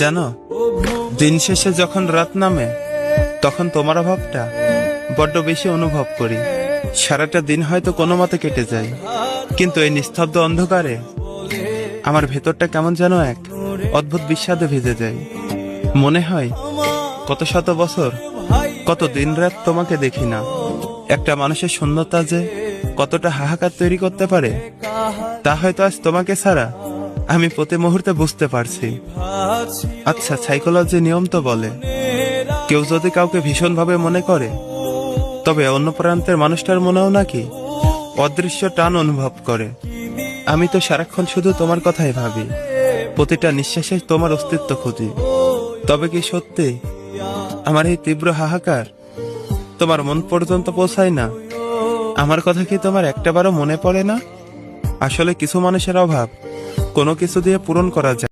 জানো, দিন শেষে যখন রাত নামে তখন তোমার অভাবটা বড্ড বেশি অনুভব করি। সারাটা দিন হয়তো কোনো মতে কেটে যায়, কিন্তু এই নিস্তব্ধ অন্ধকারে আমার ভেতরটা কেমন যেন এক অদ্ভুত বিষাদে ভিজে যায়। মনে হয় কত শত বছর, কত দিন রাত তোমাকে দেখি না। একটা মানুষের শূন্যতা যে কতটা হাহাকার তৈরি করতে পারে তা হয়তো আজ তোমাকে ছাড়া আমি প্রতি মুহূর্তে বুঝতে পারছি। আচ্ছা, সাইকোলজি নিয়ম তো বলে, কেউ যদি কাউকে ভীষণভাবে মনে করে তবে অন্য প্রান্তের মানুষটার মনেও নাকি অদৃশ্য টান অনুভব করে। আমি তো সারাক্ষণ শুধু তোমার কথাই ভাবি, প্রতিটা নিঃশ্বাসে তোমার অস্তিত্ব খুঁজি। তবে কি সত্যি আমার এই তীব্র হাহাকার তোমার মন পর্যন্ত পৌঁছায় না? আমার কথা কি তোমার একটাবারও মনে পড়ে না? আসলে কিছু মানুষের অভাব কোনো কিছু দিয়ে পূরণ করা যায়।